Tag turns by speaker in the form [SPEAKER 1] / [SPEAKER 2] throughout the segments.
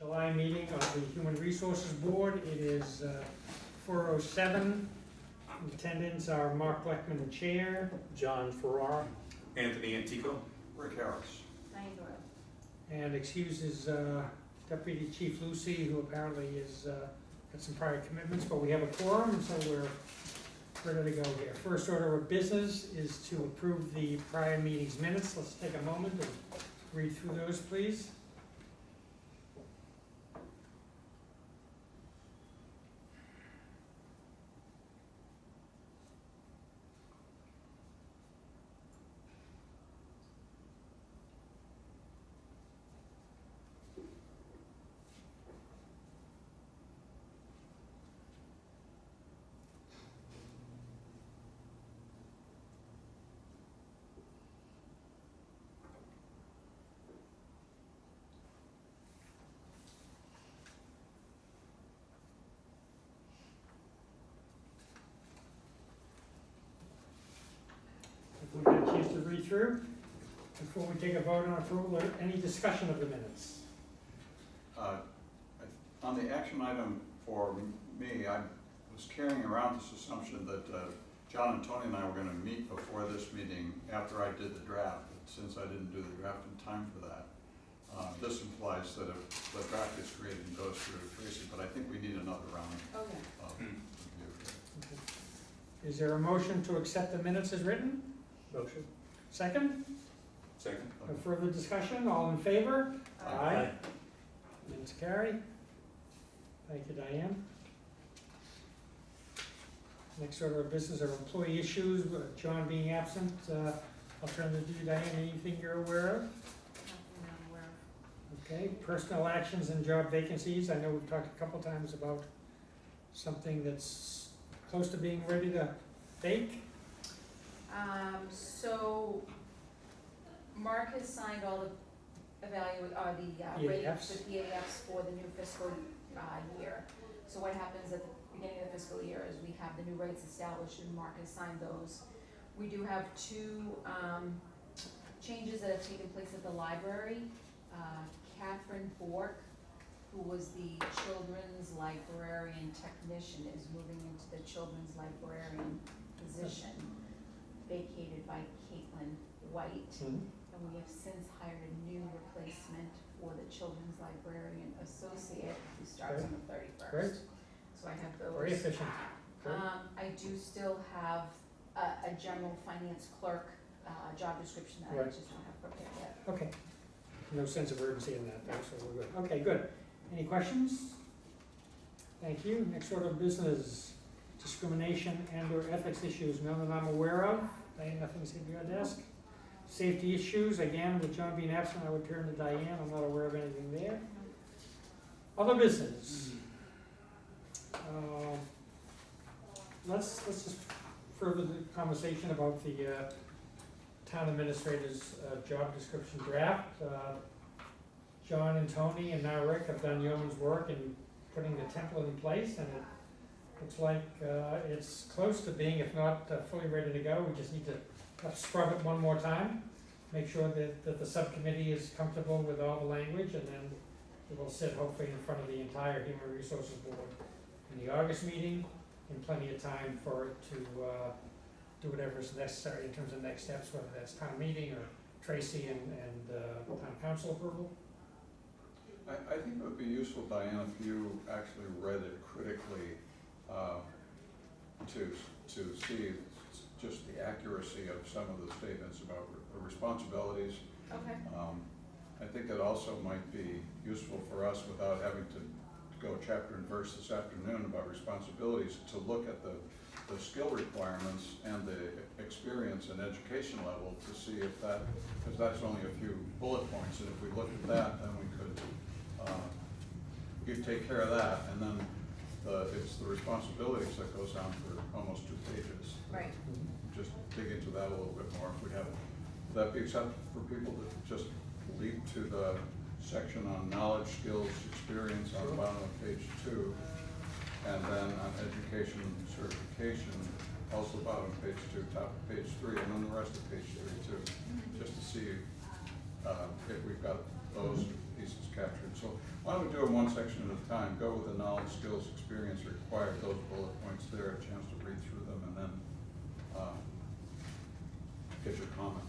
[SPEAKER 1] July meeting of the Human Resources Board. It is 4:07. In attendance are Mark Blackman, the chair,
[SPEAKER 2] John Farrar,
[SPEAKER 3] Anthony Antico.
[SPEAKER 4] Rick Harris.
[SPEAKER 5] Diane Doyle.
[SPEAKER 1] and excuses Deputy Chief Lucy, who apparently is got some prior commitments, but we have a quorum, so we're ready to go here. First order of business is to approve the prior meeting's minutes. Let's take a moment and read through those, please. If we get a chance to read through, before we take a vote on approval, or any discussion of the minutes?
[SPEAKER 4] On the action item for me, I was carrying around this assumption that John and Tony and I were going to meet before this meeting after I did the draft. But since I didn't do the draft in time for that, this implies that if the draft is created and goes through Tracy, but I think we need another round
[SPEAKER 5] Okay.
[SPEAKER 4] of review.
[SPEAKER 1] Is there a motion to accept the minutes as written?
[SPEAKER 2] motion.
[SPEAKER 1] Second?
[SPEAKER 3] Second.
[SPEAKER 1] No further discussion? All in favor?
[SPEAKER 4] Aye.
[SPEAKER 1] Minutes carry. Thank you, Diane. Next order of business are employee issues, John being absent. I'll turn it to you, Diane. Anything you're aware of?
[SPEAKER 5] Nothing I'm aware of.
[SPEAKER 1] Okay, personnel actions and job vacancies. I know we've talked a couple times about something that's close to being ready to bake.
[SPEAKER 5] So Mark has signed all the
[SPEAKER 1] EAFs.
[SPEAKER 5] the EAFs for the new fiscal year. So what happens at the beginning of the fiscal year is we have the new rates established and Mark has signed those. We do have two changes that have taken place at the library. Catherine Bork, who was the children's librarian technician, is moving into the children's librarian position, vacated by Caitlin White. And we have since hired a new replacement for the children's librarian associate who starts on the 31st.
[SPEAKER 1] Great.
[SPEAKER 5] So I have those.
[SPEAKER 1] Very efficient. Great.
[SPEAKER 5] I do still have a general finance clerk job description that I
[SPEAKER 1] Right.
[SPEAKER 5] just don't have prepared yet.
[SPEAKER 1] Okay. No sense of urgency in that, though, so we're good. Okay, good. Any questions? Thank you. Next order of business, discrimination and or ethics issues, none that I'm aware of. Diane, nothing to your desk. Safety issues, again, with John being absent, I would turn to Diane. I'm not aware of anything there. Other business. Let's just further the conversation about the town administrator's job description draft. John and Tony and now Rick have done yeoman's work in putting the template in place, and it looks like it's close to being, if not fully ready to go. We just need to scrub it one more time, make sure that the subcommittee is comfortable with all the language, and then it will sit hopefully in front of the entire Human Resources Board in the August meeting, and plenty of time for it to do whatever is necessary in terms of next steps, whether that's town meeting or Tracy and town council approval.
[SPEAKER 4] I think it would be useful, Diane, if you actually read it critically to see just the accuracy of some of the statements about responsibilities.
[SPEAKER 5] Okay.
[SPEAKER 4] I think it also might be useful for us, without having to go chapter and verse this afternoon about responsibilities, to look at the skill requirements and the experience and education level to see if that, because that's only a few bullet points, and if we look at that, then we could you take care of that, and then it's the responsibilities that goes on for almost 2 pages.
[SPEAKER 5] Right.
[SPEAKER 4] Just dig into that a little bit more if we have it. Would that be acceptable for people to just leap to the section on knowledge, skills, experience on the bottom of page 2, and then on education and certification, also bottom of page 2, top of page 3, and then the rest of page 3 too, just to see if we've got those pieces captured. So why don't we do them one section at a time? Go with the knowledge, skills, experience required, those bullet points there, a chance to read through them, and then get your comments.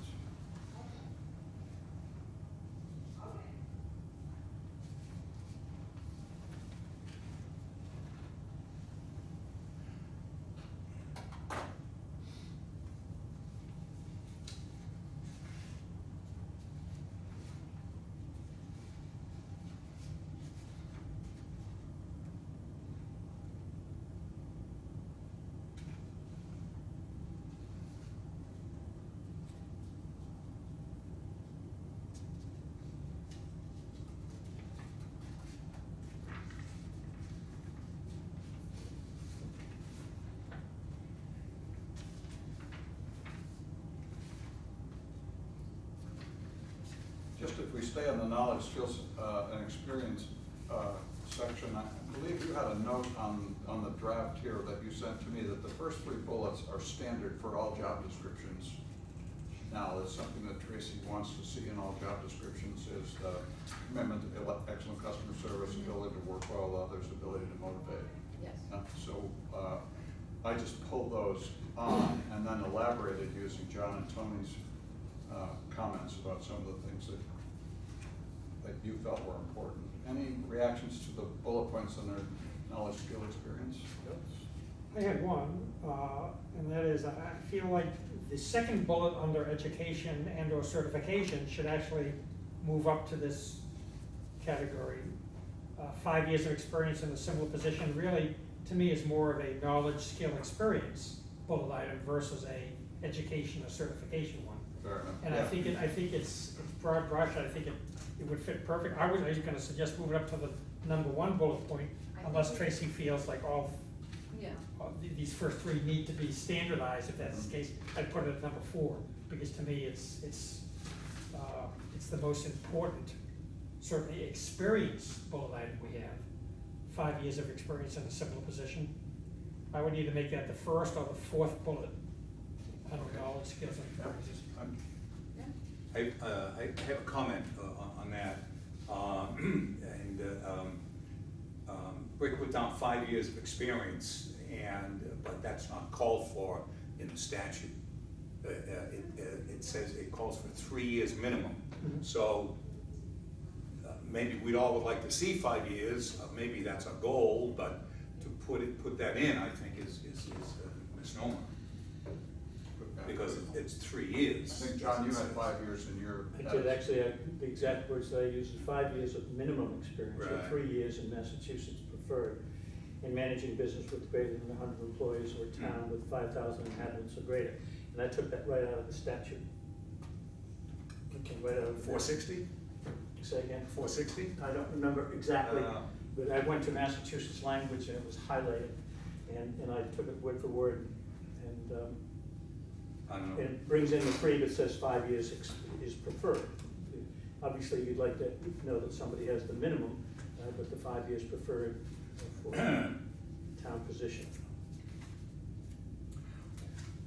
[SPEAKER 4] Just if we stay on the knowledge, skills, and experience section, I believe you had a note on the draft here that you sent to me that the first 3 bullets are standard for all job descriptions. Now, that's something that Tracy wants to see in all job descriptions is the commitment to excellent customer service, ability to work well with others, ability to motivate.
[SPEAKER 5] Yes.
[SPEAKER 4] So I just pulled those on and then elaborated using John and Tony's comments about some of the things that you felt were important. Any reactions to the bullet points on their knowledge, skill, experience?
[SPEAKER 1] I had one, and that is, I feel like the second bullet under education and or certification should actually move up to this category. 5 years of experience in a similar position really, to me, is more of a knowledge, skill, experience bullet item versus a education or certification one.
[SPEAKER 4] Fair enough.
[SPEAKER 1] And
[SPEAKER 4] Yeah.
[SPEAKER 1] I think it's broad brush. I think it would fit perfect. I was going to suggest moving up to the number 1 bullet point, unless Tracy feels like all these first 3 need to be standardized. If that's the case, I'd put it at number 4, because to me it's the most important, certainly experience bullet item we have. 5 years of experience in a similar position. I would either make that the first or the 4th bullet under knowledge, skills, and experiences.
[SPEAKER 3] I have a comment on that. Rick put down 5 years of experience, but that's not called for in the statute. It says it calls for 3 years minimum.
[SPEAKER 1] Mhm.
[SPEAKER 3] So maybe we'd all would like to see 5 years. Maybe that's a goal, but to put that in, I think is a misnomer. Because it's 3 years.
[SPEAKER 4] I think, John, you had 5 years in your.
[SPEAKER 2] I did actually, the exact words that I used is 5 years of minimum experience, or
[SPEAKER 3] Right.
[SPEAKER 2] 3 years in Massachusetts preferred, in managing business with greater than 100 employees or a town with 5,000 inhabitants or greater. And I took that right out of the statute. Okay, right out of the.
[SPEAKER 3] 460?
[SPEAKER 2] Say again?
[SPEAKER 3] 460?
[SPEAKER 2] I don't remember exactly, but I went to Massachusetts language and it was highlighted, and I took it word for word, and
[SPEAKER 3] I don't know.
[SPEAKER 2] it brings in the 3 that says 5 years is preferred. Obviously, you'd like to know that somebody has the minimum, but the 5 years preferred for town position.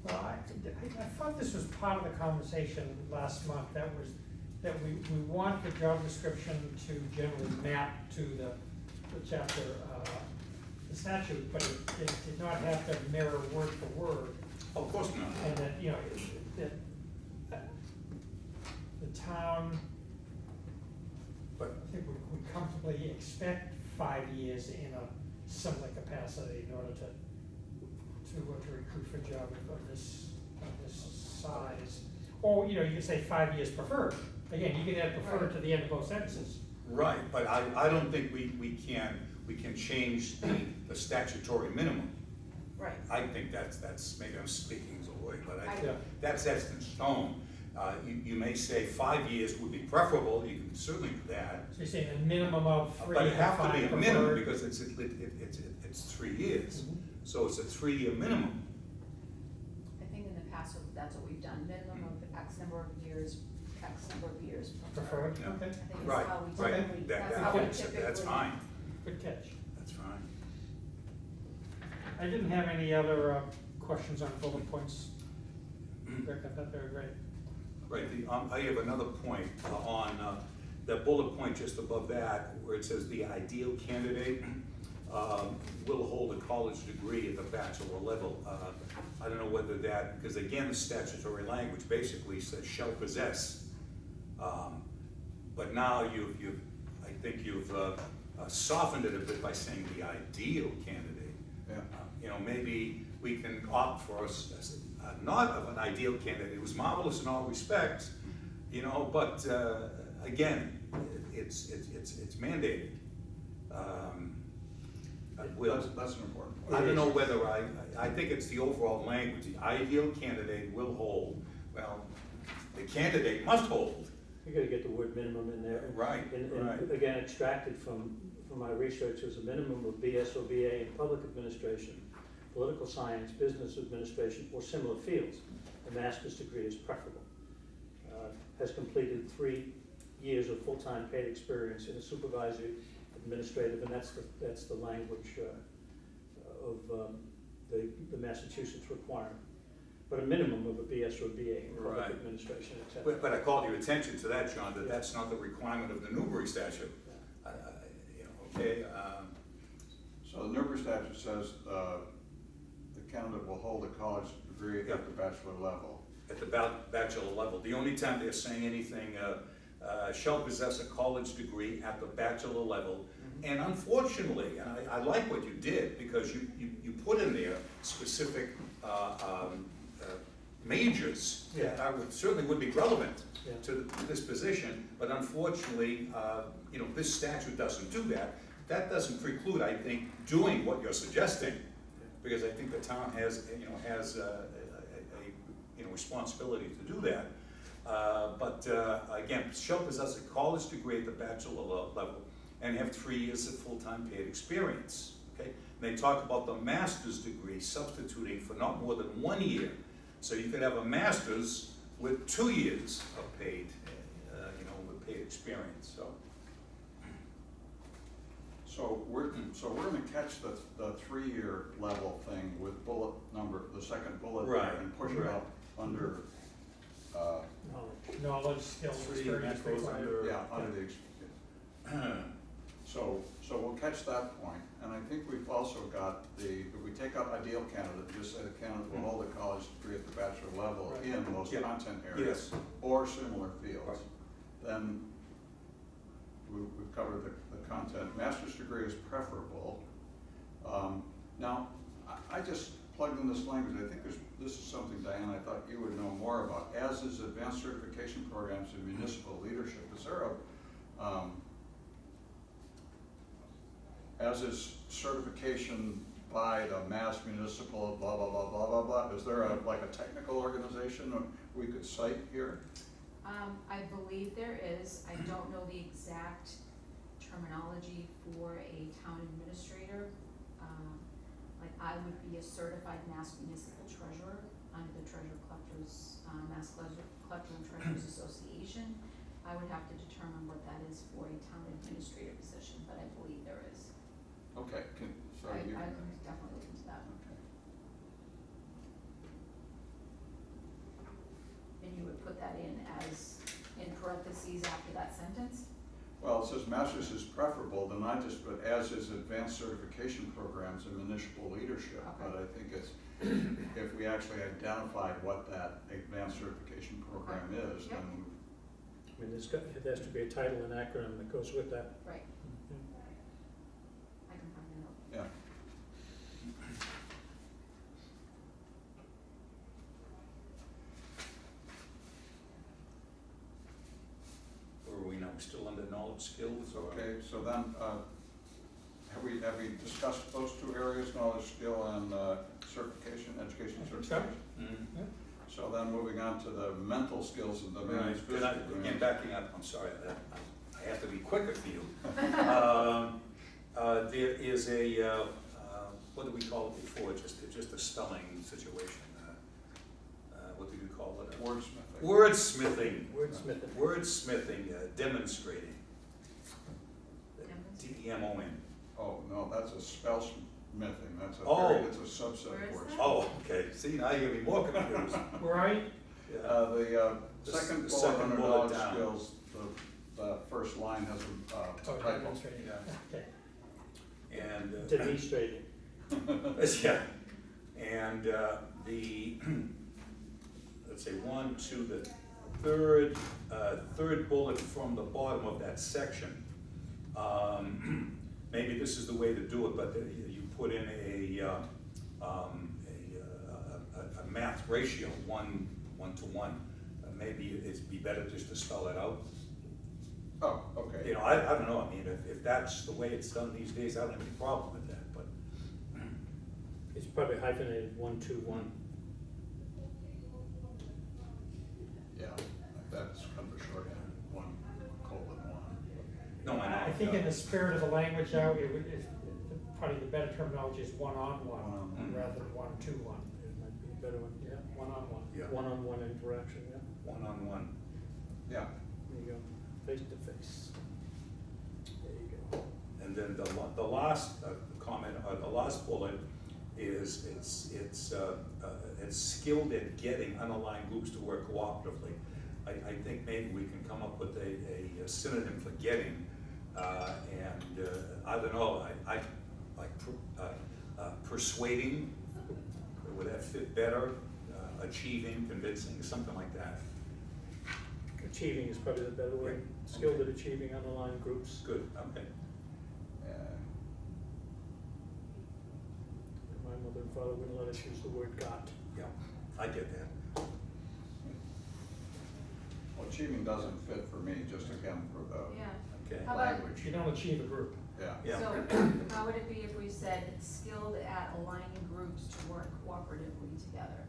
[SPEAKER 1] Well, I thought this was part of the conversation last month, that we want the job description to generally map to the chapter, the statute, but it did not have to mirror word for word.
[SPEAKER 3] Of course not.
[SPEAKER 1] And that, you know, that the town,
[SPEAKER 3] But
[SPEAKER 1] I think would comfortably expect 5 years in a similar capacity in order to recruit for a job of this size. Or, you know, you could say 5 years preferred. Again, you could add preferred to the end of both sentences.
[SPEAKER 3] right, but I don't think we can change the statutory minimum.
[SPEAKER 5] Right.
[SPEAKER 3] I think that's maybe I'm speaking as a lawyer, but I
[SPEAKER 5] I-
[SPEAKER 3] think that's in stone. You may say 5 years would be preferable. You can certainly do that.
[SPEAKER 1] So you're saying a minimum of 3
[SPEAKER 3] But
[SPEAKER 1] to
[SPEAKER 3] it have to
[SPEAKER 1] 5
[SPEAKER 3] be a
[SPEAKER 1] preferred.
[SPEAKER 3] minimum because it's 3 years.
[SPEAKER 1] Mhm.
[SPEAKER 3] So it's a 3-year minimum.
[SPEAKER 5] I think in the past, that's what we've done, minimum of X number of years, X number of years preferred.
[SPEAKER 1] Preferred,
[SPEAKER 3] Yeah.
[SPEAKER 1] okay,
[SPEAKER 5] I think it's
[SPEAKER 3] Right,
[SPEAKER 5] how we
[SPEAKER 3] right.
[SPEAKER 5] typically,
[SPEAKER 3] That-
[SPEAKER 5] that's how we
[SPEAKER 3] that's
[SPEAKER 5] typically.
[SPEAKER 3] fine.
[SPEAKER 1] good catch.
[SPEAKER 3] That's fine.
[SPEAKER 1] I didn't have any other questions on bullet points. Rick, I thought they were great.
[SPEAKER 3] Right, I have another point on that bullet point just above that, where it says the ideal candidate will hold a college degree at the bachelor level. I don't know whether that, because again, the statutory language basically says shall possess. But now I think you've softened it a bit by saying the ideal candidate.
[SPEAKER 4] Yeah.
[SPEAKER 3] You know, maybe we can opt for not of an ideal candidate. It was marvelous in all respects, you know, but again, it's mandated.
[SPEAKER 4] That's an important point.
[SPEAKER 3] I don't know whether I think it's the overall language. The ideal candidate will hold. Well, the candidate must hold.
[SPEAKER 2] You gotta get the word minimum in there.
[SPEAKER 3] Right,
[SPEAKER 2] And
[SPEAKER 3] right.
[SPEAKER 2] again, extracted from my research, there's a minimum of BS or BA in public administration, political science, business administration, or similar fields. A master's degree is preferable. Has completed 3 years of full-time paid experience in a supervisory, administrative, and that's the language of the Massachusetts requirement. But a minimum of a BS or BA in public
[SPEAKER 3] Right.
[SPEAKER 2] administration, et cetera.
[SPEAKER 3] But I called your attention to that, John, that that's not the requirement of the Newbury statute. You know, okay.
[SPEAKER 4] So the Newbury statute says the candidate will hold a college degree at the bachelor level.
[SPEAKER 3] At the bachelor level. The only time they're saying anything, shall possess a college degree at the bachelor level. And unfortunately, and I like what you did, because you put in there specific majors that certainly would be relevant to this position, but unfortunately, you know, this statute doesn't do that. That doesn't preclude, I think, doing what you're suggesting, because I think the town has a responsibility to do that. But again, shall possess a college degree at the bachelor level and have 3 years of full-time paid experience. Okay, and they talk about the master's degree substituting for not more than 1 year. So you could have a master's with 2 years of paid, with paid experience.
[SPEAKER 4] So we're going to catch the 3-year level thing with the second bullet there,
[SPEAKER 3] Right.
[SPEAKER 4] and push it up under.
[SPEAKER 1] Knowledge, skills, experience required.
[SPEAKER 4] Under the. So we'll catch that point, and I think we've also got if we take out ideal candidate, just say the candidate will hold a college degree at the bachelor level in those content areas or similar fields.
[SPEAKER 3] Right.
[SPEAKER 4] Then we've covered the content. Master's degree is preferable. Now, I just plugged in this language. I think this is something, Diane, I thought you would know more about, as is advanced certification programs in municipal leadership. Is there as is certification by the Mass Municipal blah, blah, blah, blah, blah, blah. Is there like a technical organization we could cite here?
[SPEAKER 5] I believe there is. I don't know the exact terminology for a town administrator. Like I would be a certified Mass Municipal Treasurer under the Treasurer Collectors, Mass Collector and Treasurers Association. I would have to determine what that is for a town administrator position, but I believe there is.
[SPEAKER 4] Okay,
[SPEAKER 5] I can definitely look into that.
[SPEAKER 4] Okay.
[SPEAKER 5] And you would put that in as, in parentheses after that sentence?
[SPEAKER 4] Well, it says master's is preferable, then I just put as is advanced certification programs in municipal leadership.
[SPEAKER 5] Okay.
[SPEAKER 4] But I think it's, if we actually identified what that advanced certification program is,
[SPEAKER 5] Yep.
[SPEAKER 4] then
[SPEAKER 2] I mean, there has to be a title and acronym that goes with that.
[SPEAKER 5] Right. I can find that out.
[SPEAKER 4] yeah.
[SPEAKER 3] Where are we now? Still under knowledge, skills? Or?
[SPEAKER 4] Okay, so then, have we discussed those two areas, knowledge, skill, and certification, education certification?
[SPEAKER 3] Mm-hmm.
[SPEAKER 4] So then moving on to the mental skills and the
[SPEAKER 3] Right.
[SPEAKER 4] managed physical.
[SPEAKER 3] Again, backing up, I'm sorry, I have to be quicker for you. There is a, what do we call it before, just a spelling situation? What do you call it?
[SPEAKER 4] Wordsmithing.
[SPEAKER 3] Wordsmithing.
[SPEAKER 2] Wordsmithing.
[SPEAKER 3] Wordsmithing, demonstrating.
[SPEAKER 5] Demonstrating.
[SPEAKER 3] D-E-M-O-N.
[SPEAKER 4] Oh, no, that's a spellsmithing, that's
[SPEAKER 3] Oh.
[SPEAKER 4] it's a subset
[SPEAKER 5] Where
[SPEAKER 4] of
[SPEAKER 5] is
[SPEAKER 4] words.
[SPEAKER 5] that?
[SPEAKER 3] Oh, okay, see, now you're gonna be more confused.
[SPEAKER 1] Where are you?
[SPEAKER 3] Yeah.
[SPEAKER 4] The
[SPEAKER 3] The
[SPEAKER 4] second
[SPEAKER 3] the
[SPEAKER 4] bullet
[SPEAKER 3] second
[SPEAKER 4] under
[SPEAKER 3] bullet
[SPEAKER 4] knowledge
[SPEAKER 3] down.
[SPEAKER 4] skills, the first line has a
[SPEAKER 1] Oh,
[SPEAKER 4] typo.
[SPEAKER 1] administrative,
[SPEAKER 3] Yeah.
[SPEAKER 1] okay.
[SPEAKER 3] And,
[SPEAKER 2] Demonstrating.
[SPEAKER 3] yeah, and the, let's say, one, two, the third bullet from the bottom of that section. Maybe this is the way to do it, but you put in a math ratio, one to one. Maybe it'd be better just to spell it out.
[SPEAKER 4] Oh, okay.
[SPEAKER 3] You know, I don't know, I mean, if that's the way it's done these days, I don't have any problem with that, but.
[SPEAKER 2] It's probably hyphenated 1, 2, 1.
[SPEAKER 4] Yeah, that's kind of a shorthand, 1:1.
[SPEAKER 3] No, I know.
[SPEAKER 1] I think in the spirit of the language now, probably the better terminology is one-on-one,
[SPEAKER 4] One-on-one.
[SPEAKER 1] rather than 1-to-1.
[SPEAKER 2] It might be a better one.
[SPEAKER 1] Yeah, one-on-one.
[SPEAKER 3] Yeah,
[SPEAKER 2] One-on-one interaction, yeah.
[SPEAKER 3] one-on-one.
[SPEAKER 4] Yeah,
[SPEAKER 2] There you go, face to face. There you go.
[SPEAKER 3] And then the last comment, the last bullet is, it's skilled at getting unaligned groups to work cooperatively. I think maybe we can come up with a synonym for getting, and I don't know, I like persuading, would that fit better? Achieving, convincing, something like that.
[SPEAKER 2] Achieving is probably the better word.
[SPEAKER 3] Yeah.
[SPEAKER 2] Skilled at achieving underlying groups.
[SPEAKER 3] Good, okay.
[SPEAKER 2] My mother and father wouldn't let us use the word got.
[SPEAKER 3] Yeah, I get that.
[SPEAKER 4] well, achieving doesn't fit for me, just again for the
[SPEAKER 5] Yeah,
[SPEAKER 3] Okay.
[SPEAKER 5] How about-
[SPEAKER 3] Language.
[SPEAKER 1] You don't achieve a group.
[SPEAKER 4] yeah.
[SPEAKER 3] Yeah.
[SPEAKER 5] so how would it be if we said skilled at aligning groups to work cooperatively together?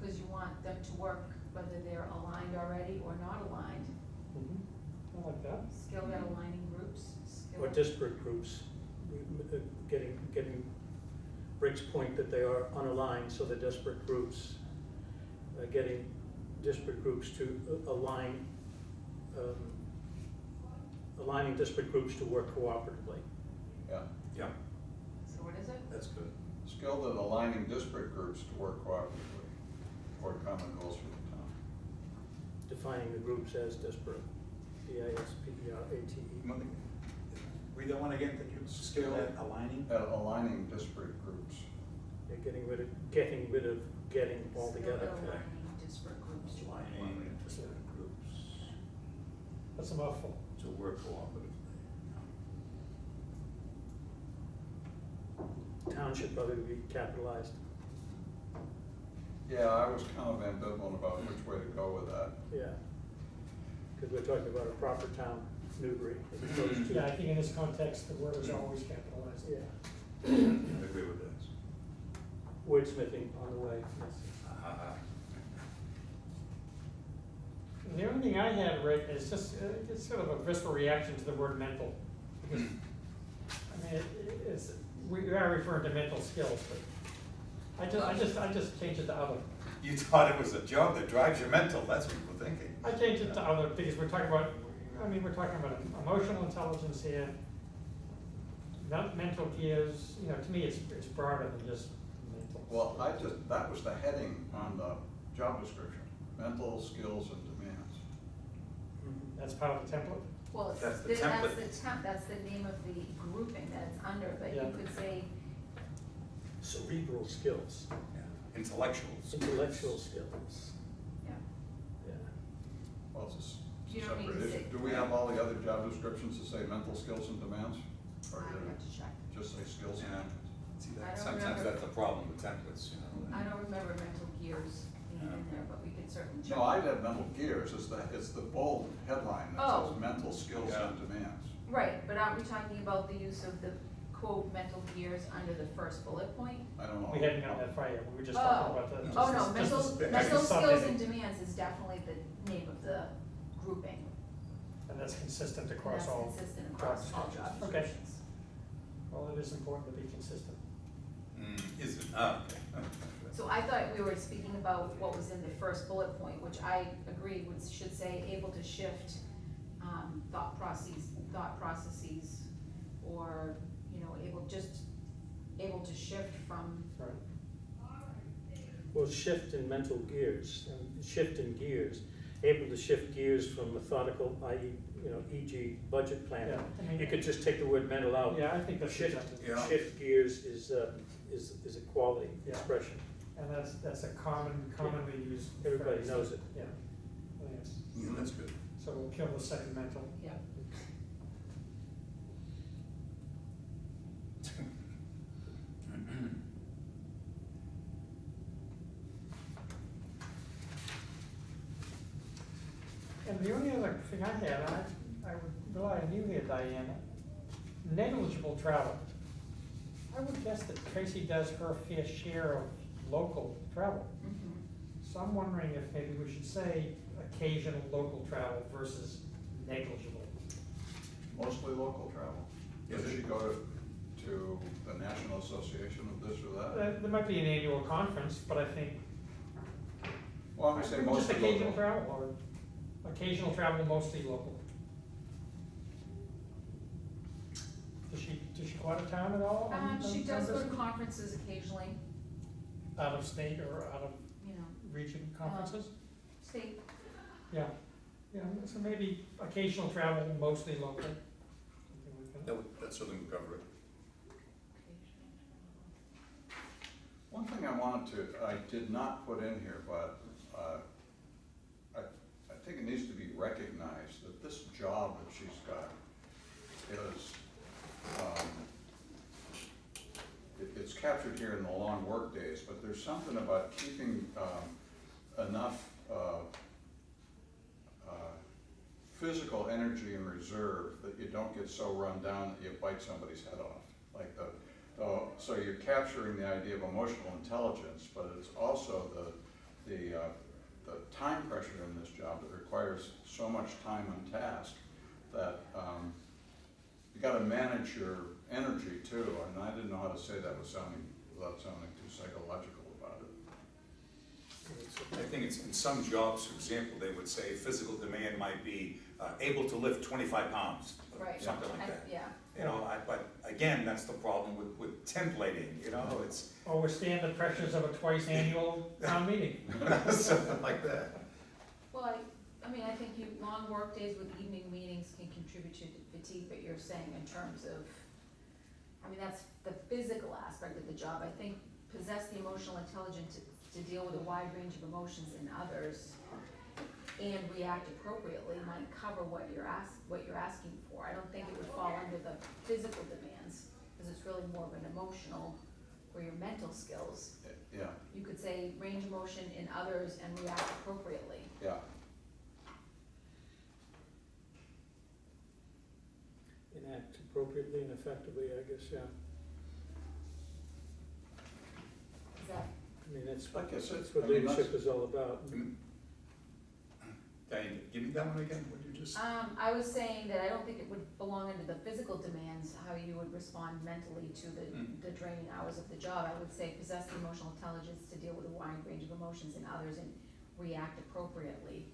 [SPEAKER 5] Because you want them to work whether they're aligned already or not aligned,
[SPEAKER 1] I like that.
[SPEAKER 5] skilled at aligning groups,
[SPEAKER 2] Or
[SPEAKER 5] skilled.
[SPEAKER 2] disparate groups. Getting Rick's point that they are unaligned, so they're disparate groups. Getting disparate groups to align, aligning disparate groups to work cooperatively.
[SPEAKER 4] Yeah,
[SPEAKER 3] Yeah,
[SPEAKER 5] So what is it?
[SPEAKER 3] that's good.
[SPEAKER 4] skilled at aligning disparate groups to work cooperatively toward common goals for the town.
[SPEAKER 2] Defining the groups as disparate. D-I-S-P-E-R-A-T-E.
[SPEAKER 3] Read that one again, that you skill at aligning?
[SPEAKER 4] At aligning disparate groups.
[SPEAKER 2] They're getting rid of getting all together.
[SPEAKER 5] Skilled at aligning disparate groups to work
[SPEAKER 3] Aligning
[SPEAKER 5] cooperatively.
[SPEAKER 3] disparate groups
[SPEAKER 1] That's a mouthful.
[SPEAKER 3] to work cooperatively.
[SPEAKER 2] Town should probably be capitalized.
[SPEAKER 4] Yeah, I was kind of ambivalent about which way to go with that.
[SPEAKER 2] Yeah. Because we're talking about a proper town, Newbury, as opposed to.
[SPEAKER 1] Yeah, I think in this context, the word is always capitalized.
[SPEAKER 2] Yeah.
[SPEAKER 3] I agree with this.
[SPEAKER 2] Wordsmithing on the way, yes.
[SPEAKER 1] And the only thing I had, Rick, is just, it's sort of a visceral reaction to the word mental. Because, I mean, it's, we are referring to mental skills, but I just changed it to other.
[SPEAKER 3] You thought it was a job that drives your mental, that's what you were thinking.
[SPEAKER 1] I changed it to other because we're talking about, we're talking about emotional intelligence here. Mental gears, to me, it's broader than just mental.
[SPEAKER 4] Well, that was the heading on the job description, mental skills and demands.
[SPEAKER 1] That's part of the template.
[SPEAKER 5] Well, it's,
[SPEAKER 3] That's the
[SPEAKER 5] that's
[SPEAKER 3] template.
[SPEAKER 5] that's the name of the grouping that it's under, but
[SPEAKER 1] Yeah.
[SPEAKER 5] you could say,
[SPEAKER 2] Cerebral skills,
[SPEAKER 3] Yeah. Intellectuals.
[SPEAKER 2] intellectual skills,
[SPEAKER 5] yeah,
[SPEAKER 2] yeah.
[SPEAKER 4] Well, it's a
[SPEAKER 5] You don't need
[SPEAKER 4] separate
[SPEAKER 5] to
[SPEAKER 4] issue.
[SPEAKER 5] say-
[SPEAKER 4] Do we have all the other job descriptions that say mental skills and demands? Or
[SPEAKER 5] I
[SPEAKER 4] do
[SPEAKER 5] have to check.
[SPEAKER 4] they just say skills and
[SPEAKER 3] Yeah.
[SPEAKER 4] demands?
[SPEAKER 3] See,
[SPEAKER 5] I don't
[SPEAKER 3] sometimes
[SPEAKER 5] remember.
[SPEAKER 3] that's the problem with templates,
[SPEAKER 5] I don't remember mental gears being in there, but we could certainly check.
[SPEAKER 4] No, I'd have mental gears, it's the bold headline that
[SPEAKER 5] Oh.
[SPEAKER 4] says mental skills
[SPEAKER 3] Yeah.
[SPEAKER 4] and demands.
[SPEAKER 5] Right, but aren't we talking about the use of the quote mental gears under the first bullet point?
[SPEAKER 4] I don't know.
[SPEAKER 1] We hadn't gotten that far yet, we were just talking about the.
[SPEAKER 5] Oh, no,
[SPEAKER 1] just
[SPEAKER 5] mental,
[SPEAKER 1] the-
[SPEAKER 5] mental
[SPEAKER 1] just
[SPEAKER 5] skills
[SPEAKER 1] subheading.
[SPEAKER 5] and demands is definitely the name of the grouping.
[SPEAKER 1] And that's consistent
[SPEAKER 5] And
[SPEAKER 1] across
[SPEAKER 5] that's
[SPEAKER 1] all.
[SPEAKER 5] consistent across all job
[SPEAKER 1] Okay.
[SPEAKER 5] descriptions.
[SPEAKER 1] Well, it is important to be consistent.
[SPEAKER 3] Is it? Ah, okay.
[SPEAKER 5] So I thought we were speaking about what was in the first bullet point, which I agree should say able to shift, thought processes, or, able to shift from
[SPEAKER 1] Right.
[SPEAKER 2] Well, shift in mental gears, shift in gears, able to shift gears from methodical, i.e., e.g. budget planning.
[SPEAKER 1] Yeah, I mean,
[SPEAKER 2] You could just take the word mental out.
[SPEAKER 1] yeah, I think that's
[SPEAKER 2] Shift,
[SPEAKER 1] exactly.
[SPEAKER 3] Yeah.
[SPEAKER 2] shift gears is a quality
[SPEAKER 1] Yeah.
[SPEAKER 2] expression.
[SPEAKER 1] And that's a commonly used.
[SPEAKER 2] Everybody
[SPEAKER 1] phrase.
[SPEAKER 2] knows it.
[SPEAKER 1] Yeah. I think it's-
[SPEAKER 3] Yeah, that's good.
[SPEAKER 1] So we'll kill the second mental.
[SPEAKER 5] Yeah.
[SPEAKER 1] And the only other thing I had, I would rely on you here, Diane, negligible travel. I would guess that Tracy does her fair share of local travel.
[SPEAKER 5] Mhm.
[SPEAKER 1] So I'm wondering if maybe we should say occasional local travel versus negligible.
[SPEAKER 4] Mostly local travel.
[SPEAKER 3] Yes.
[SPEAKER 4] Does she go to the National Association of this or that?
[SPEAKER 1] There might be an annual conference, but I think
[SPEAKER 4] Well, I'm gonna say
[SPEAKER 1] just
[SPEAKER 4] mostly
[SPEAKER 1] occasional
[SPEAKER 4] local.
[SPEAKER 1] travel, or occasional travel, mostly local. Does she go out of town at all? on
[SPEAKER 5] She does go to
[SPEAKER 1] business?
[SPEAKER 5] conferences occasionally,
[SPEAKER 1] Out of state or out of
[SPEAKER 5] you know,
[SPEAKER 1] region conferences?
[SPEAKER 5] state,
[SPEAKER 1] Yeah, so maybe occasional travel, mostly local. Something like that.
[SPEAKER 3] That certainly would cover it.
[SPEAKER 4] One thing I did not put in here, but I think it needs to be recognized that this job that she's got is, it's captured here in the long work days, but there's something about keeping enough physical energy in reserve that you don't get so run down that you bite somebody's head off. Like so you're capturing the idea of emotional intelligence, but it's also the time pressure in this job that requires so much time on task that you got to manage your energy too. And I didn't know how to say that without sounding too psychological about it.
[SPEAKER 3] I think it's, in some jobs, for example, they would say physical demand might be able to lift 25 pounds,
[SPEAKER 5] right.
[SPEAKER 3] something like that.
[SPEAKER 5] Yeah,
[SPEAKER 3] But again, that's the problem with templating, it's
[SPEAKER 1] Or withstand the pressures of a twice annual town meeting.
[SPEAKER 3] something like that.
[SPEAKER 5] well, I mean, I think long work days with evening meetings can contribute to fatigue, but you're saying in terms of, I mean, that's the physical aspect of the job. I think possess the emotional intelligence to deal with a wide range of emotions in others and react appropriately might cover what you're asking for. I don't think it would fall under the physical demands, because it's really more of an emotional or your mental skills.
[SPEAKER 4] Yeah,
[SPEAKER 5] You could say range emotion in others and react appropriately.
[SPEAKER 4] yeah.
[SPEAKER 2] Enact appropriately and effectively, I guess, yeah.
[SPEAKER 5] Is that,
[SPEAKER 2] I mean, that's
[SPEAKER 4] I guess
[SPEAKER 2] that's
[SPEAKER 4] it-
[SPEAKER 2] what
[SPEAKER 4] I mean,
[SPEAKER 2] leadership is all about.
[SPEAKER 3] Diane, give me that one again, what did you just?
[SPEAKER 5] I was saying that I don't think it would belong under the physical demands, how you would respond mentally to the draining hours of the job. I would say possess the emotional intelligence to deal with a wide range of emotions in others and react appropriately.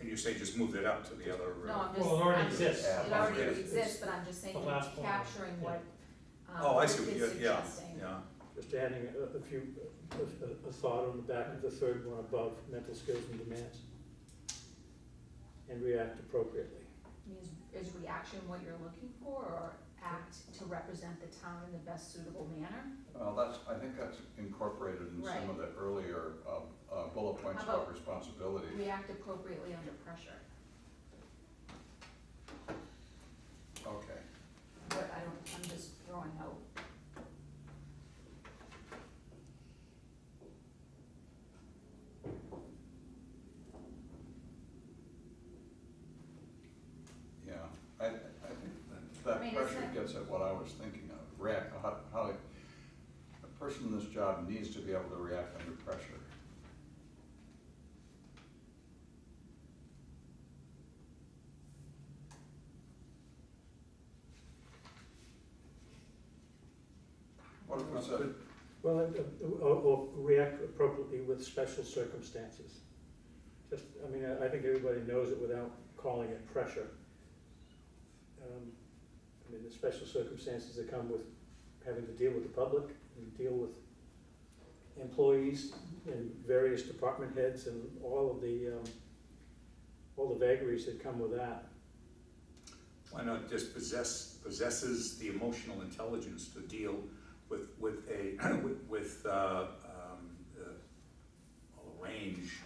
[SPEAKER 3] And you say just move it up to the other.
[SPEAKER 5] No, I'm just.
[SPEAKER 1] Well, it already
[SPEAKER 5] I'm-
[SPEAKER 1] exists.
[SPEAKER 5] It already
[SPEAKER 3] Yeah.
[SPEAKER 5] exists, but I'm just saying,
[SPEAKER 1] The last one.
[SPEAKER 5] capturing what,
[SPEAKER 3] Oh, I
[SPEAKER 5] what
[SPEAKER 3] see what
[SPEAKER 5] it's
[SPEAKER 3] you're, yeah,
[SPEAKER 5] suggesting.
[SPEAKER 3] yeah.
[SPEAKER 2] Just adding a thought on the back of the third one above, mental skills and demands. And react appropriately.
[SPEAKER 5] Means, is reaction what you're looking for, or act to represent the town in the best suitable manner?
[SPEAKER 4] Well, I think that's incorporated in some of the earlier bullet points
[SPEAKER 5] How about
[SPEAKER 4] about responsibility.
[SPEAKER 5] React appropriately under pressure.
[SPEAKER 4] Okay.
[SPEAKER 5] But I'm just throwing out.
[SPEAKER 4] Yeah, I think
[SPEAKER 5] I
[SPEAKER 4] that
[SPEAKER 5] mean,
[SPEAKER 4] pressure
[SPEAKER 5] isn't it-
[SPEAKER 4] gets at what I was thinking of, how a person in this job needs to be able to react under pressure. What if we said,
[SPEAKER 2] Well, or react appropriately with special circumstances. Just, I mean, I think everybody knows it without calling it pressure. I mean, the special circumstances that come with having to deal with the public and deal with employees and various department heads and all the vagaries that come with that.
[SPEAKER 3] Why not just possesses the emotional intelligence to deal with a range,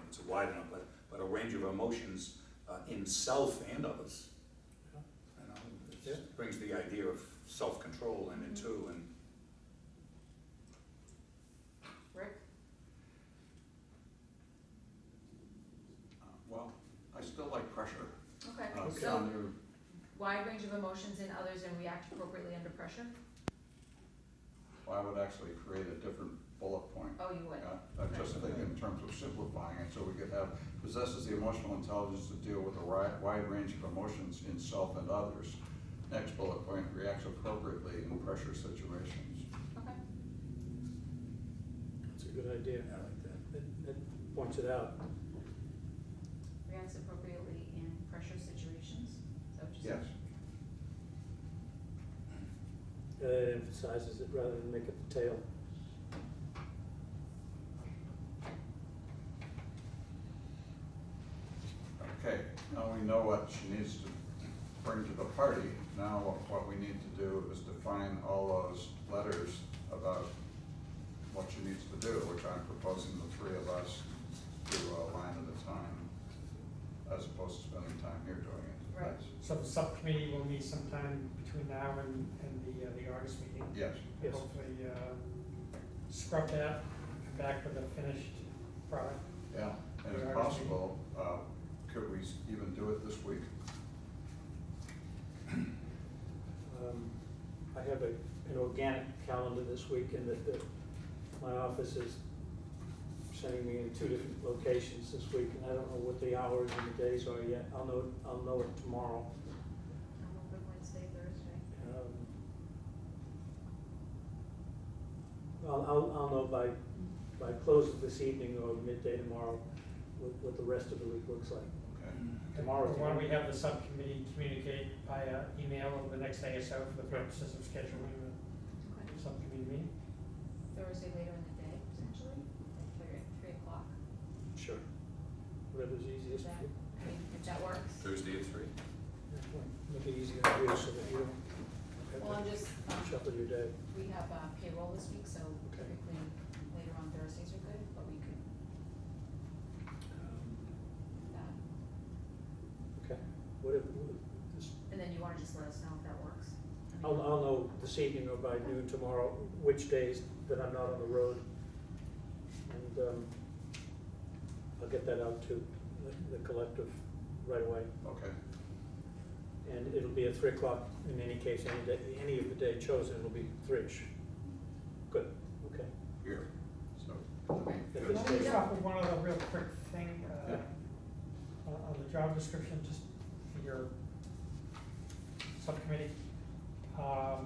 [SPEAKER 3] it's wide enough, but a range of emotions in self and others. You know, it brings the idea of self-control in it too, and
[SPEAKER 5] Rick?
[SPEAKER 4] Well, I still like pressure.
[SPEAKER 5] Okay,
[SPEAKER 2] Okay.
[SPEAKER 5] so wide range of emotions in others and react appropriately under pressure?
[SPEAKER 4] Well, I would actually create a different bullet point.
[SPEAKER 5] Oh, you would?
[SPEAKER 4] I'm just thinking in terms of simplifying it, so we could have possesses the emotional intelligence to deal with a wide range of emotions in self and others. Next bullet point, reacts appropriately in pressure situations.
[SPEAKER 5] Okay.
[SPEAKER 2] That's a good idea.
[SPEAKER 3] I like that.
[SPEAKER 2] That points it out.
[SPEAKER 5] Reacts appropriately in pressure situations? Is that what you said?
[SPEAKER 4] Yes.
[SPEAKER 2] It emphasizes it rather than make it the tail.
[SPEAKER 4] Okay, now we know what she needs to bring to the party. Now what we need to do is define all those letters about what she needs to do, which I'm proposing the three of us do a line at a time, as opposed to spending time here doing it.
[SPEAKER 5] Right.
[SPEAKER 1] So the subcommittee will meet sometime between now and the August meeting.
[SPEAKER 4] Yes.
[SPEAKER 2] Yes.
[SPEAKER 1] Hopefully, scrub that, come back with a finished product.
[SPEAKER 4] Yeah, and
[SPEAKER 1] The
[SPEAKER 4] if
[SPEAKER 1] August
[SPEAKER 4] possible, could we even do it this week?
[SPEAKER 2] I have an organic calendar this week, and that my office is sending me in 2 different locations this week, and I don't know what the hours and the days are yet. I'll know it tomorrow.
[SPEAKER 5] I'm open Wednesday, Thursday.
[SPEAKER 2] I'll know by close of this evening or midday tomorrow what the rest of the week looks like.
[SPEAKER 4] Okay.
[SPEAKER 2] Tomorrow.
[SPEAKER 1] Why don't we have the subcommittee communicate via email over the next day or so for the purposes of scheduling the
[SPEAKER 5] Okay.
[SPEAKER 1] subcommittee meeting?
[SPEAKER 5] Thursday later in the day, potentially, like 3 o'clock.
[SPEAKER 2] Sure. Whatever's easiest
[SPEAKER 5] That,
[SPEAKER 2] for you.
[SPEAKER 5] I mean, if that works.
[SPEAKER 3] Thursday at 3.
[SPEAKER 2] Make it easy on you so that you don't
[SPEAKER 5] Well, I'm
[SPEAKER 2] have
[SPEAKER 5] just,
[SPEAKER 2] to shuffle your day.
[SPEAKER 5] we have payroll this week, so
[SPEAKER 2] Okay.
[SPEAKER 5] typically later on Thursdays are good, but we could, that.
[SPEAKER 2] Okay, whatever, just,
[SPEAKER 5] And then you wanna just let us know if that works? I
[SPEAKER 2] I'll
[SPEAKER 5] mean,
[SPEAKER 2] know this evening or by noon tomorrow which days that I'm not on the road. And, I'll get that out to the collective right away.
[SPEAKER 4] Okay.
[SPEAKER 2] And it'll be at 3 o'clock in any case, any of the day chosen, it'll be 3-ish. Good, okay.
[SPEAKER 4] Here, so.
[SPEAKER 2] If
[SPEAKER 1] Can
[SPEAKER 2] it's
[SPEAKER 1] I
[SPEAKER 2] day-
[SPEAKER 1] just offer one other real quick thing,
[SPEAKER 4] Yeah.
[SPEAKER 1] on the job description, just for your subcommittee? I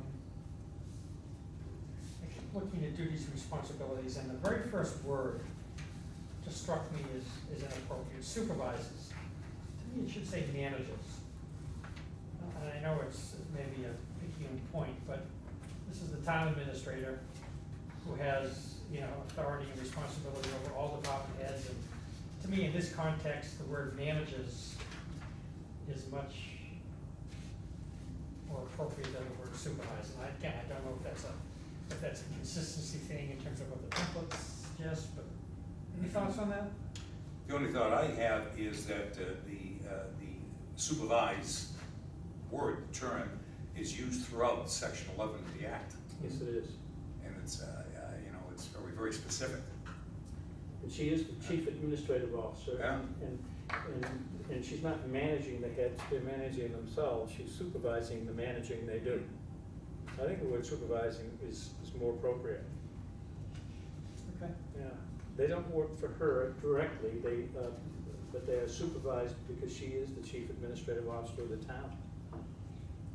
[SPEAKER 1] keep looking at duties and responsibilities, and the very first word just struck me as inappropriate, supervises. To me, it should say manages. And I know it's maybe a picayune point, but this is the town administrator who has, authority and responsibility over all department heads. And to me, in this context, the word manages is much more appropriate than the word supervise. And again, I don't know if that's a consistency thing in terms of what the template suggests, but any thoughts on that?
[SPEAKER 3] The only thought I have is that the supervise word term is used throughout Section 11 of the Act,
[SPEAKER 2] Yes, it is.
[SPEAKER 3] and it's it's very, very specific.
[SPEAKER 2] And she is the chief administrative officer.
[SPEAKER 3] Yeah.
[SPEAKER 2] And she's not managing the heads, they're managing themselves, she's supervising the managing they do. I think the word supervising is more appropriate.
[SPEAKER 1] Okay.
[SPEAKER 2] Yeah, they don't work for her directly, but they are supervised because she is the chief administrative officer of the town.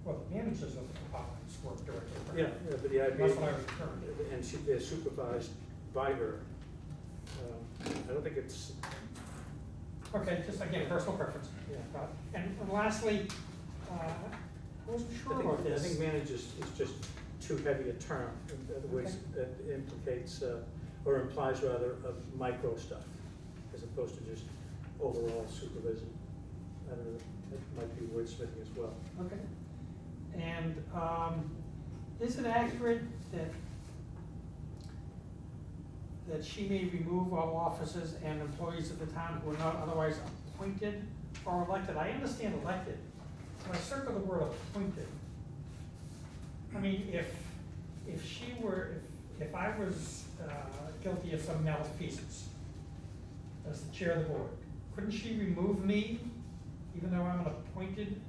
[SPEAKER 1] Well, the managers of the departments work directly for her.
[SPEAKER 2] Yeah, but the idea.
[SPEAKER 1] That's what I was referring to.
[SPEAKER 2] And they're supervised by her. I don't think it's,
[SPEAKER 1] Okay, just again, personal preference.
[SPEAKER 2] yeah.
[SPEAKER 1] And lastly, I wasn't sure about
[SPEAKER 2] I
[SPEAKER 1] this.
[SPEAKER 2] think managers is just too heavy a term. In other words, that implicates or implies rather of micro stuff, as opposed to just overall supervision. I don't know, that might be wordsmithing as well.
[SPEAKER 1] Okay. And, is it accurate that she may remove all officers and employees of the town who are not otherwise appointed or elected? I understand elected, but I circle the word appointed. I mean, if she were, if I was guilty of some malfeasance as the chair of the board, couldn't she remove me, even though I'm an appointed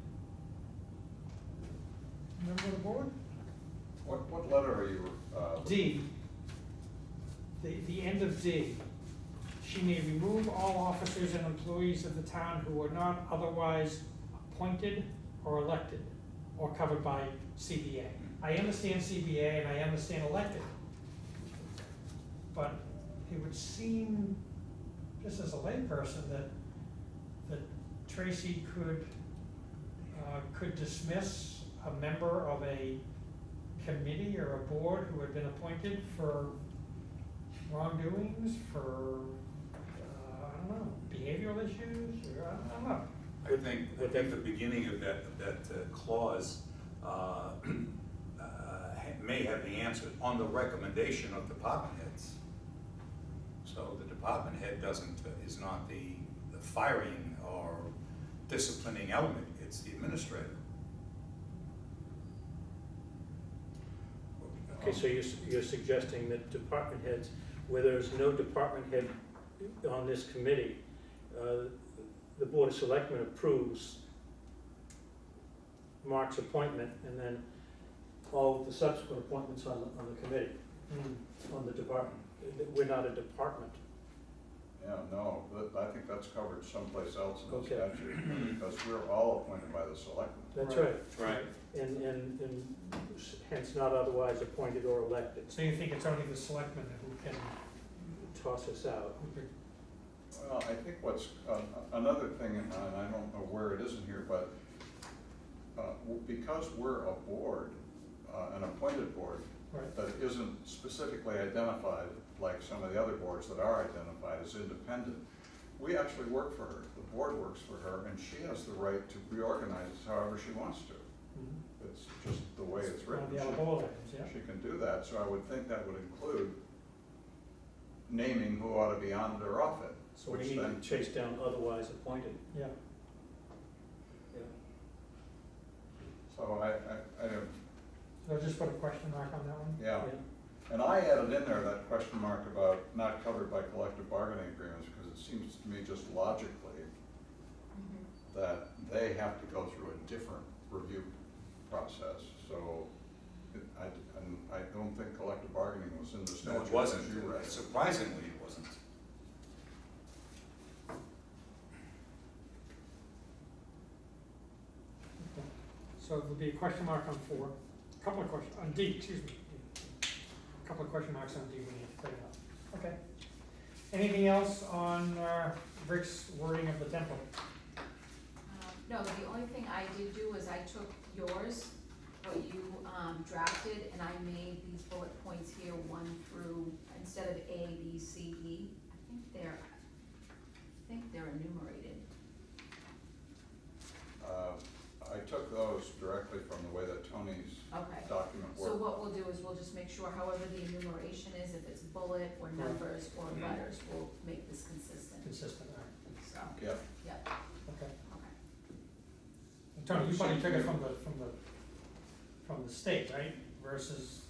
[SPEAKER 1] member of the board?
[SPEAKER 4] What letter are you,
[SPEAKER 1] D, the end of D. She may remove all officers and employees of the town who are not otherwise appointed or elected or covered by CBA. I understand CBA and I understand elected, but it would seem, just as a layperson, that Tracy could dismiss a member of a committee or a board who had been appointed for wrongdoings, for, I don't know, behavioral issues, or I don't know.
[SPEAKER 3] I think the beginning of that clause may have the answer on the recommendation of department heads. So the department head is not the firing or disciplining element, it's the administrator.
[SPEAKER 2] Okay, so you're suggesting that department heads, where there's no department head on this committee, the Board of Selectmen approves Mark's appointment, and then all the subsequent appointments on the committee, on the department. We're not a department.
[SPEAKER 4] yeah, no, I think that's covered someplace else in the
[SPEAKER 2] Okay.
[SPEAKER 4] statute, because we're all appointed by the selectmen.
[SPEAKER 2] That's
[SPEAKER 1] Right.
[SPEAKER 2] right.
[SPEAKER 3] Right.
[SPEAKER 2] And hence not otherwise appointed or elected.
[SPEAKER 1] So you think it's only the selectmen who can,
[SPEAKER 2] Toss us out.
[SPEAKER 1] who could,
[SPEAKER 4] Well, I think what's, another thing, and I don't know where it is in here, but because we're a board, an appointed board,
[SPEAKER 1] right,
[SPEAKER 4] that isn't specifically identified like some of the other boards that are identified as independent, we actually work for her. The board works for her, and she has the right to reorganize however she wants to. It's just the way it's
[SPEAKER 1] one
[SPEAKER 4] written.
[SPEAKER 1] of the other bullet items, yeah?
[SPEAKER 4] She can do that, so I would think that would include naming who ought to be on it or off it.
[SPEAKER 2] So we
[SPEAKER 4] which
[SPEAKER 2] need to
[SPEAKER 4] then-
[SPEAKER 2] chase down otherwise appointed.
[SPEAKER 1] Yeah.
[SPEAKER 2] Yeah.
[SPEAKER 4] So I don't,
[SPEAKER 1] So just put a question mark on that one?
[SPEAKER 4] yeah. And I added in there that question mark about not covered by collective bargaining agreements, because it seems to me just logically that they have to go through a different review process. So I don't think collective bargaining was in the statute.
[SPEAKER 3] No, it wasn't.
[SPEAKER 4] as you read it.
[SPEAKER 3] Surprisingly, it wasn't.
[SPEAKER 1] Okay. So there'll be a question mark on 4, a couple of questions, on D, excuse me. A couple of question marks on D we need to clear up. Okay. Anything else on Rick's wording of the template?
[SPEAKER 5] No, the only thing I did do is I took yours, what you drafted, and I made these bullet points here, 1 through, instead of A, B, C, E. I think they're enumerated.
[SPEAKER 4] I took those directly from the way that Tony's
[SPEAKER 5] Okay.
[SPEAKER 4] document
[SPEAKER 5] So
[SPEAKER 4] worked.
[SPEAKER 5] what we'll do is we'll just make sure, however the enumeration is, if it's bullet or numbers or letters, we'll make this consistent,
[SPEAKER 1] Consistent, all right.
[SPEAKER 5] so,
[SPEAKER 4] Yeah,
[SPEAKER 5] yeah,
[SPEAKER 1] Okay.
[SPEAKER 5] okay.
[SPEAKER 1] And Tony, you probably took it from the state, right, versus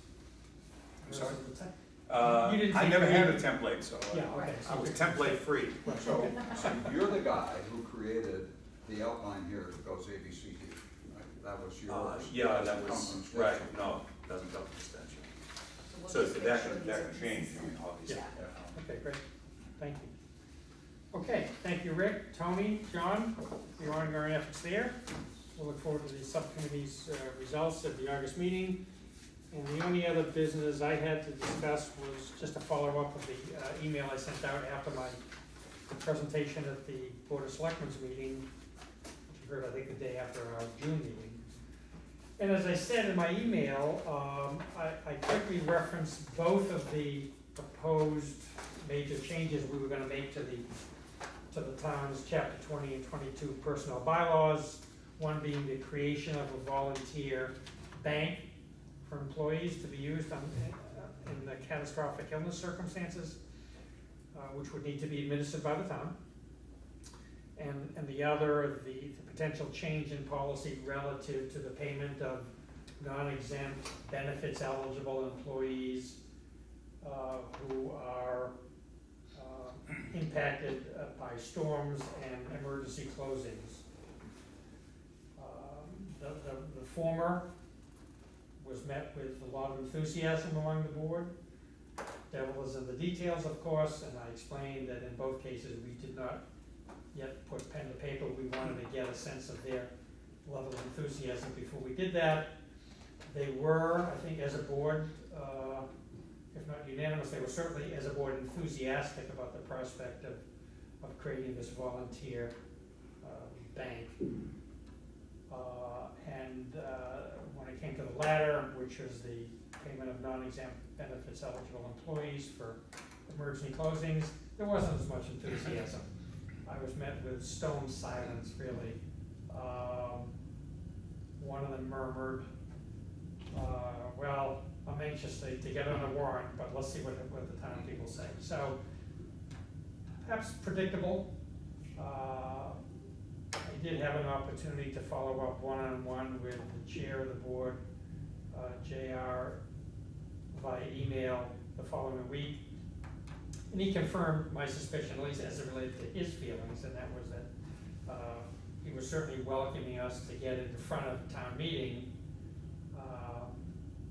[SPEAKER 3] I'm sorry?
[SPEAKER 1] the template? You didn't
[SPEAKER 3] I
[SPEAKER 1] take
[SPEAKER 3] never
[SPEAKER 1] the-
[SPEAKER 3] had a template, so
[SPEAKER 1] Yeah, okay.
[SPEAKER 3] I was template free.
[SPEAKER 4] so you're the guy who created the outline here that goes A, B, C, D. Right? That was yours.
[SPEAKER 3] Yeah, that
[SPEAKER 4] Doesn't come
[SPEAKER 3] was,
[SPEAKER 4] from
[SPEAKER 3] right,
[SPEAKER 4] statute.
[SPEAKER 3] no, doesn't come from statute.
[SPEAKER 5] we'll
[SPEAKER 3] So
[SPEAKER 5] just make
[SPEAKER 3] that
[SPEAKER 5] sure
[SPEAKER 3] can,
[SPEAKER 5] these
[SPEAKER 3] that
[SPEAKER 5] are
[SPEAKER 3] can change, I mean,
[SPEAKER 5] consistent.
[SPEAKER 3] obviously.
[SPEAKER 5] Yeah.
[SPEAKER 4] Yeah.
[SPEAKER 1] Okay, great, thank you. Okay, thank you, Rick, Tony, John, for your ongoing efforts there. We'll look forward to the subcommittee's results at the August meeting. And the only other business I had to discuss was just a follow-up of the email I sent out after the presentation at the Board of Selectmen's meeting, which you heard, I think, the day after our June meeting. And as I said in my email, I quickly referenced both of the proposed major changes we were gonna make to the town's chapter 20 and 22 personnel bylaws. One being the creation of a volunteer bank for employees to be used in the catastrophic illness circumstances, which would need to be administered by the town. And the other, the potential change in policy relative to the payment of non-exempt benefits eligible employees who are impacted by storms and emergency closings. The former was met with a lot of enthusiasm among the board. Devil is in the details, of course, and I explained that in both cases we did not yet put pen to paper. We wanted to get a sense of their level of enthusiasm before we did that. They were, I think, as a board, if not unanimous, they were certainly, as a board, enthusiastic about the prospect of creating this volunteer bank. When it came to the latter, which was the payment of non-exempt benefits eligible employees for emergency closings, there wasn't as much enthusiasm. I was met with stone silence, really. One of them murmured, well, I'm anxious to get on a warrant, but let's see what the town people say. So, perhaps predictable. I did have an opportunity to follow up one-on-one with the chair of the board, JR, via email the following week. And he confirmed my suspicion, at least as it related to his feelings, and that was that he was certainly welcoming us to get in front of the town meeting,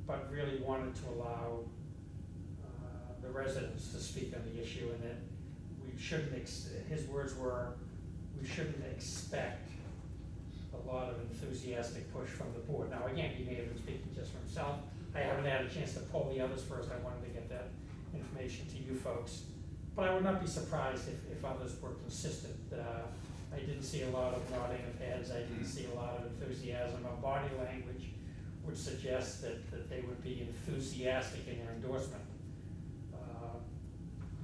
[SPEAKER 1] but really wanted to allow the residents to speak on the issue, and that we shouldn't, his words were, we shouldn't expect a lot of enthusiastic push from the board. Now, again, he may have been speaking just for himself. I haven't had a chance to poll the others first. I wanted to get that information to you folks. But I would not be surprised if others were consistent. I didn't see a lot of nodding of heads. I didn't see a lot of enthusiasm. Our body language would suggest that they would be enthusiastic in their endorsement.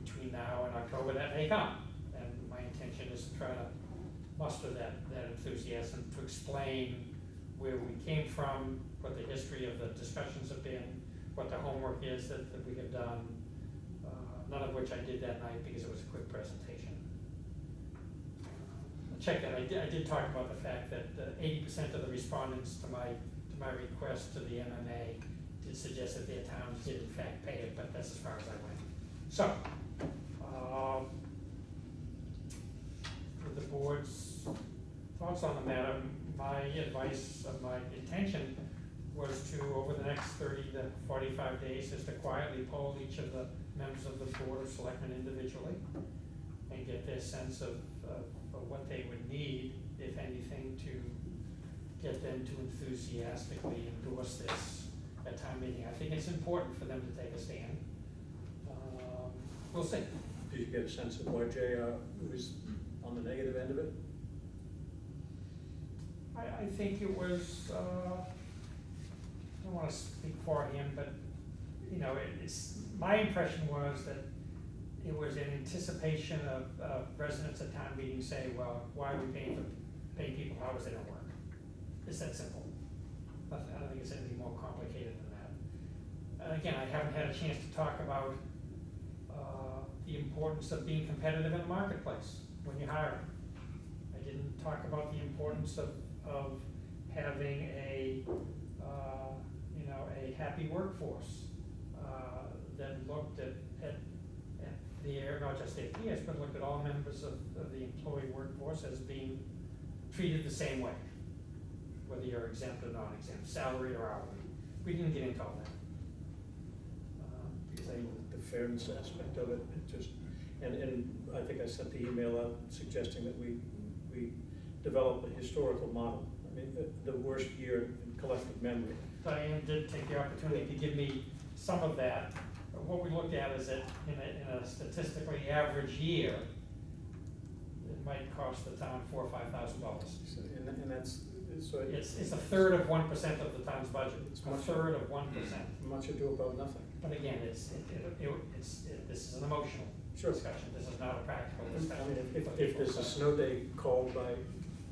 [SPEAKER 1] Between now and October, that may come. And my intention is to try to muster that enthusiasm, to explain where we came from, what the history of the discussions have been, what the homework is that we have done, none of which I did that night because it was a quick presentation. Check that. I did talk about the fact that 80% of the respondents to my request to the MMA did suggest that their towns did in fact pay it, but that's as far as I went. So, with the board's thoughts on the matter, my advice, my intention was to, over the next 30 to 45 days, is to quietly poll each of the members of the Board of Selectmen individually and get their sense of what they would need, if anything, to get them to enthusiastically endorse this at town meeting. I think it's important for them to take a stand. We'll see.
[SPEAKER 2] Did you get a sense of why JR was on the negative end of it?
[SPEAKER 1] I think it was, I don't want to speak for him, but, you know, it's, my impression was that it was in anticipation of residents at town meetings saying, well, why are we paying people hours they don't work? It's that simple. I don't think it's anything more complicated than that. And again, I haven't had a chance to talk about the importance of being competitive in the marketplace when you're hiring. I didn't talk about the importance of having a happy workforce that looked at not just their peers, but looked at all members of the employee workforce as being treated the same way, whether you're exempt or non-exempt, salary or hourly. We didn't get into all that.
[SPEAKER 2] The fairness aspect of it, and I think I sent the email out suggesting that we develop a historical model. I mean, the worst year in collective memory.
[SPEAKER 1] Diane did take the opportunity to give me some of that. What we looked at is that in a statistically average year, it might cost the town $4,000 or $5,000.
[SPEAKER 2] And that's So
[SPEAKER 1] It's a third of 1% of the town's budget.
[SPEAKER 2] It's
[SPEAKER 1] A
[SPEAKER 2] much-
[SPEAKER 1] third of 1%.
[SPEAKER 2] much ado about nothing.
[SPEAKER 1] But again, this is an emotional
[SPEAKER 2] Sure.
[SPEAKER 1] discussion. This is not a practical
[SPEAKER 2] I
[SPEAKER 1] discussion.
[SPEAKER 2] mean, if there's a snow day called by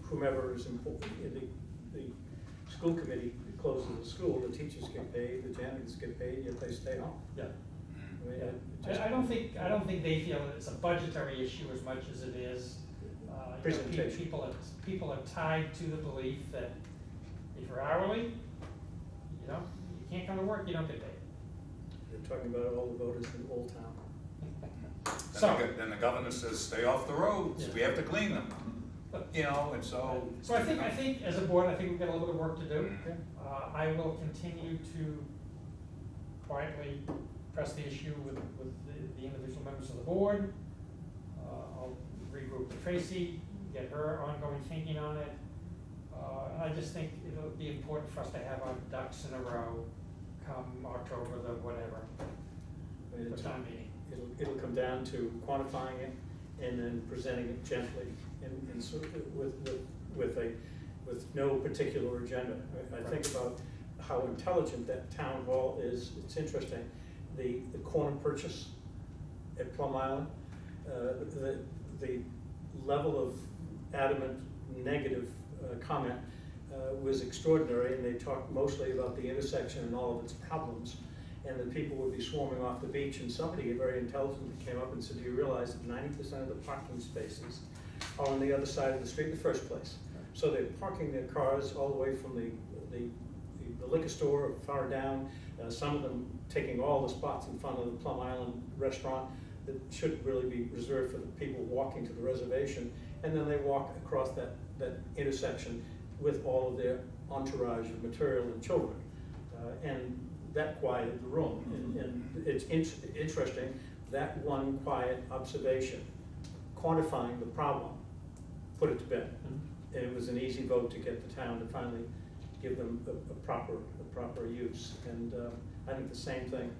[SPEAKER 2] whomever is important, the school committee closes the school, the teachers get paid, the janitors get paid, yet they stay home.
[SPEAKER 1] Yeah.
[SPEAKER 2] I mean,
[SPEAKER 1] Yeah.
[SPEAKER 2] it just-
[SPEAKER 1] I don't think they feel that it's a budgetary issue as much as it is, you know,
[SPEAKER 2] Presentation.
[SPEAKER 1] people are tied to the belief that if you're hourly, you know, you can't come to work, you don't get paid.
[SPEAKER 2] You're talking about all the voters in Old Town.
[SPEAKER 1] So,
[SPEAKER 3] Then the governor says, stay off the roads, we have to clean them, you know, and so.
[SPEAKER 1] so I think as a board, I think we've got a little bit of work to do.
[SPEAKER 3] Mhm.
[SPEAKER 1] I will continue to quietly press the issue with the individual members of the board. I'll regroup with Tracy, get her ongoing thinking on it. And I just think it'll be important for us to have our ducks in a row come October, the whatever,
[SPEAKER 2] I mean,
[SPEAKER 1] the town meeting.
[SPEAKER 2] It'll come down to quantifying it and then presenting it gently and sort of with no particular agenda. I think about how intelligent that town hall is. It's interesting. The corner purchase at Plum Island, the level of adamant negative comment was extraordinary, and they talked mostly about the intersection and all of its problems, and that people would be swarming off the beach, and somebody very intelligently came up and said, do you realize that 90% of the parking spaces are on the other side of the street in the first place? So they're parking their cars all the way from the liquor store far down, some of them taking all the spots in front of the Plum Island restaurant that should really be reserved for the people walking to the reservation, and then they walk across that intersection with all of their entourage of material and children. And that quieted the room. And it's interesting, that one quiet observation, quantifying the problem, put it to bed. And it was an easy vote to get the town to finally give them a proper use. And I think the same thing,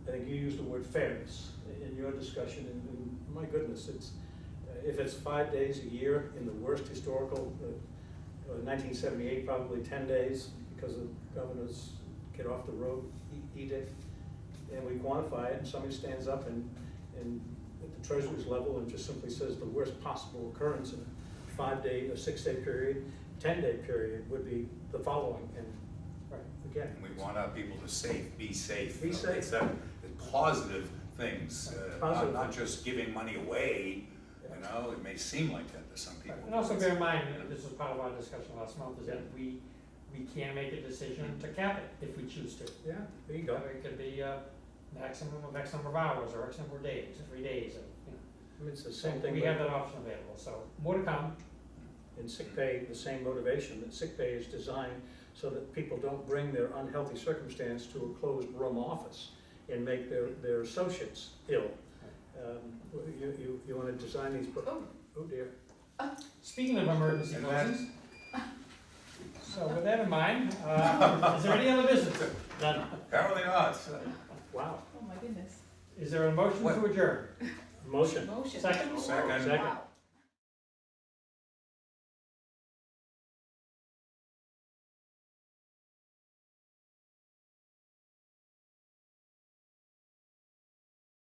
[SPEAKER 2] I think you used the word fairness in your discussion, and my goodness, it's, if it's 5 days a year in the worst historical, 1978, probably 10 days because of the governor's get off the road edict, and we quantify it, and somebody stands up and at the treasurer's level and just simply says the worst possible occurrence in a 5-day, a 6-day period, 10-day period would be the following, and again.
[SPEAKER 3] And we want our people to be safe.
[SPEAKER 2] Be safe.
[SPEAKER 3] It's the positive things,
[SPEAKER 2] Positive.
[SPEAKER 3] not just giving money away, you know, it may seem like that to some people.
[SPEAKER 1] And also bear in mind, and this was part of our discussion last month, is that we can make a decision to cap it if we choose to.
[SPEAKER 2] Yeah, there you go.
[SPEAKER 1] It could be a maximum of X number of hours or X number of days, or 3 days, you know.
[SPEAKER 2] I mean, it's the
[SPEAKER 1] So
[SPEAKER 2] same thing.
[SPEAKER 1] we have that option available, so more to come.
[SPEAKER 2] In sick pay, the same motivation, that sick pay is designed so that people don't bring their unhealthy circumstance to a closed room office and make their associates ill. You want to design these, oh dear.
[SPEAKER 1] Speaking of emergency
[SPEAKER 3] And
[SPEAKER 1] clauses, so with that in mind, is there any other business? None.
[SPEAKER 3] Apparently not.
[SPEAKER 2] Wow.
[SPEAKER 5] Oh, my goodness.
[SPEAKER 1] Is there a motion to adjourn?
[SPEAKER 2] Motion.
[SPEAKER 5] Motion.
[SPEAKER 1] Second?
[SPEAKER 3] Second.
[SPEAKER 2] Second.
[SPEAKER 5] Wow.